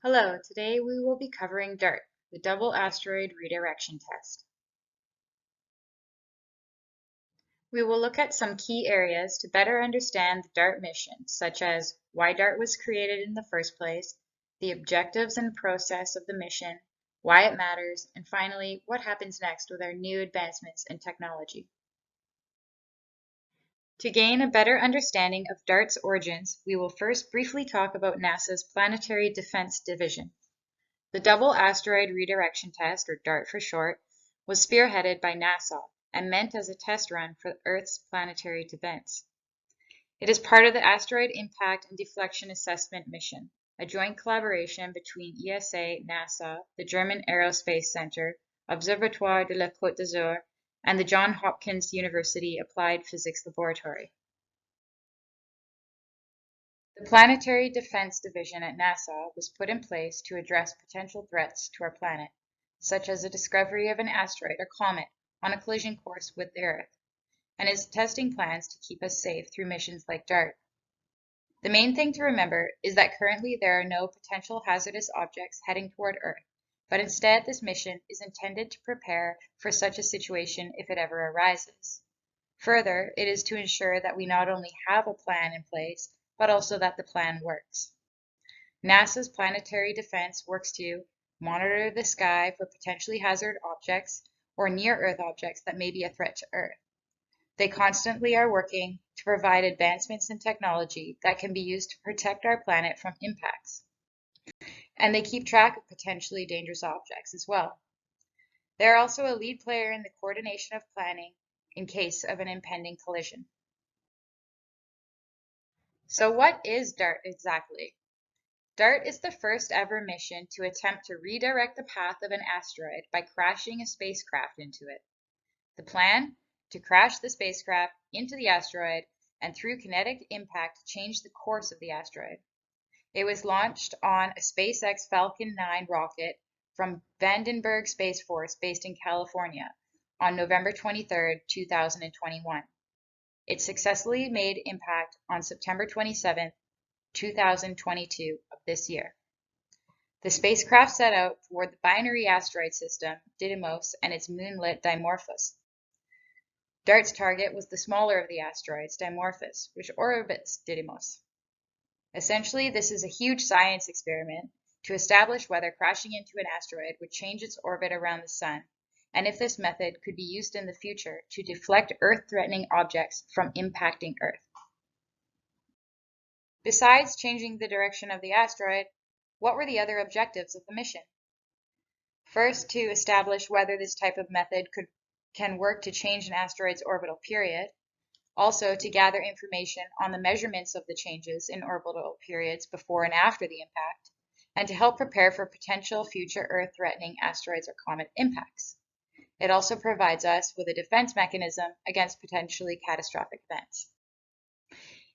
Hello, today we will be covering DART, the Double Asteroid Redirection Test. We will look at some key areas to better understand the DART mission, such as why DART was created in the first place, the objectives and process of the mission, why it matters, and finally, what happens next with our new advancements in technology. To gain a better understanding of DART's origins, we will first briefly talk about NASA's Planetary Defense Division. The Double Asteroid Redirection Test, or DART for short, was spearheaded by NASA and meant as a test run for Earth's planetary defense. It is part of the Asteroid Impact and Deflection Assessment Mission, a joint collaboration between ESA, NASA, the German Aerospace Center, Observatoire de la Côte d'Azur, and the Johns Hopkins University Applied Physics Laboratory. The Planetary Defense Division at NASA was put in place to address potential threats to our planet, such as the discovery of an asteroid or comet on a collision course with the Earth, and is testing plans to keep us safe through missions like DART. The main thing to remember is that currently there are no potential hazardous objects heading toward Earth, but instead this mission is intended to prepare for such a situation if it ever arises. Further, it is to ensure that we not only have a plan in place, but also that the plan works. NASA's planetary defense works to monitor the sky for potentially hazard objects or near-Earth objects that may be a threat to Earth. They constantly are working to provide advancements in technology that can be used to protect our planet from impacts. And they keep track of potentially dangerous objects as well. They are also a lead player in the coordination of planning in case of an impending collision. So what is DART exactly? DART is the first ever mission to attempt to redirect the path of an asteroid by crashing a spacecraft into it. The plan? To crash the spacecraft into the asteroid and through kinetic impact change the course of the asteroid. It was launched on a SpaceX Falcon 9 rocket from Vandenberg Space Force based in California on November 23, 2021. It successfully made impact on September 27, 2022 of this year. The spacecraft set out toward the binary asteroid system, Didymos, and its moonlet Dimorphos. DART's target was the smaller of the asteroids, Dimorphos, which orbits Didymos. Essentially, this is a huge science experiment to establish whether crashing into an asteroid would change its orbit around the Sun, and if this method could be used in the future to deflect Earth-threatening objects from impacting Earth. Besides changing the direction of the asteroid, what were the other objectives of the mission? First, to establish whether this type of method can work to change an asteroid's orbital period. Also, to gather information on the measurements of the changes in orbital periods before and after the impact, and to help prepare for potential future Earth-threatening asteroids or comet impacts. It also provides us with a defense mechanism against potentially catastrophic events.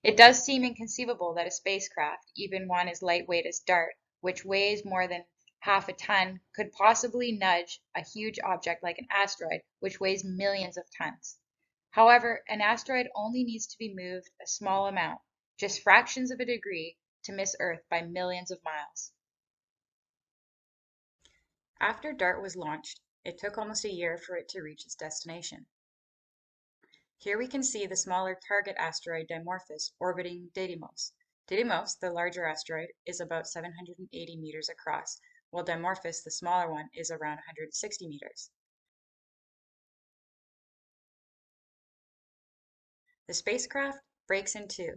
It does seem inconceivable that a spacecraft, even one as lightweight as DART, which weighs more than half a ton, could possibly nudge a huge object like an asteroid, which weighs millions of tons. However, an asteroid only needs to be moved a small amount, just fractions of a degree, to miss Earth by millions of miles. After DART was launched, it took almost a year for it to reach its destination. Here we can see the smaller target asteroid Dimorphos orbiting Didymos. Didymos, the larger asteroid, is about 780 meters across, while Dimorphos, the smaller one, is around 160 meters. The spacecraft breaks in two,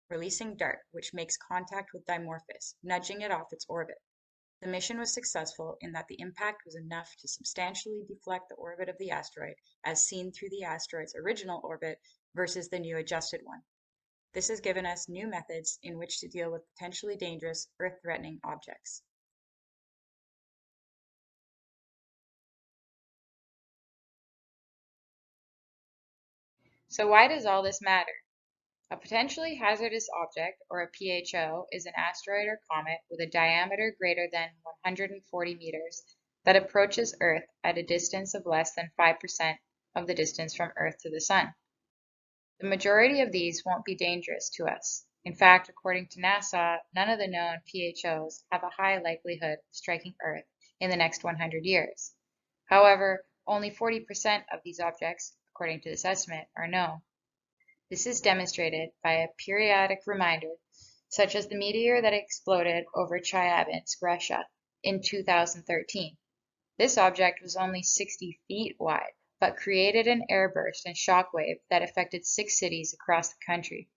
releasing DART, which makes contact with Dimorphos, nudging it off its orbit. The mission was successful in that the impact was enough to substantially deflect the orbit of the asteroid as seen through the asteroid's original orbit versus the new adjusted one. This has given us new methods in which to deal with potentially dangerous Earth-threatening objects. So why does all this matter? A potentially hazardous object, or a PHO, is an asteroid or comet with a diameter greater than 140 meters that approaches Earth at a distance of less than 5% of the distance from Earth to the Sun. The majority of these won't be dangerous to us. In fact, according to NASA, none of the known PHOs have a high likelihood of striking Earth in the next 100 years. However, only 40% of these objects, according to this estimate, are known. This is demonstrated by a periodic reminder, such as the meteor that exploded over Chelyabinsk, Russia, in 2013. This object was only 60 feet wide, but created an airburst and shockwave that affected 6 cities across the country.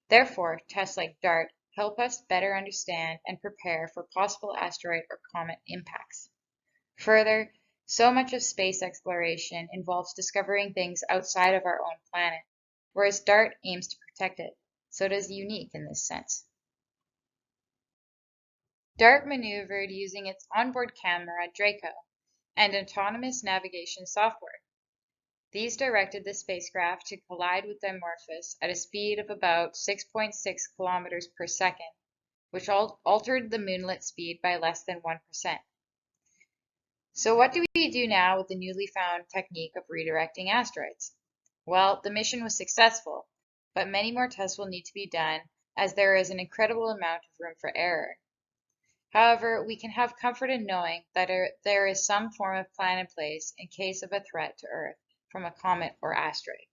Therefore, tests like DART help us better understand and prepare for possible asteroid or comet impacts. Further, so much of space exploration involves discovering things outside of our own planet, whereas DART aims to protect it, so it is unique in this sense. DART maneuvered using its onboard camera Draco and autonomous navigation software. These directed the spacecraft to collide with Dimorphos at a speed of about 6.6 kilometers per second, which altered the moonlet speed by less than 1%. So what do we do now with the newly found technique of redirecting asteroids? Well, the mission was successful, but many more tests will need to be done as there is an incredible amount of room for error. However, we can have comfort in knowing that there is some form of plan in place in case of a threat to Earth from a comet or asteroid.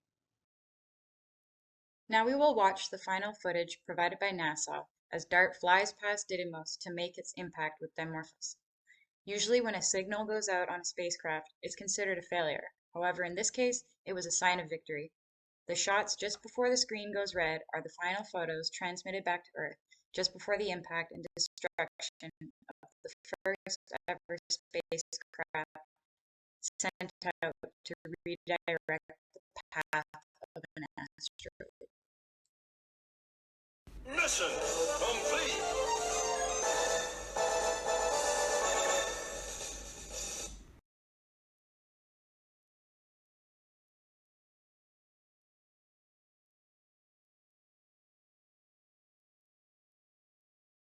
Now we will watch the final footage provided by NASA as DART flies past Didymos to make its impact with Dimorphos. Usually when a signal goes out on a spacecraft, it's considered a failure. However, in this case, it was a sign of victory. The shots just before the screen goes red are the final photos transmitted back to Earth just before the impact and destruction of the first ever spacecraft sent out to redirect the path of an asteroid. Mission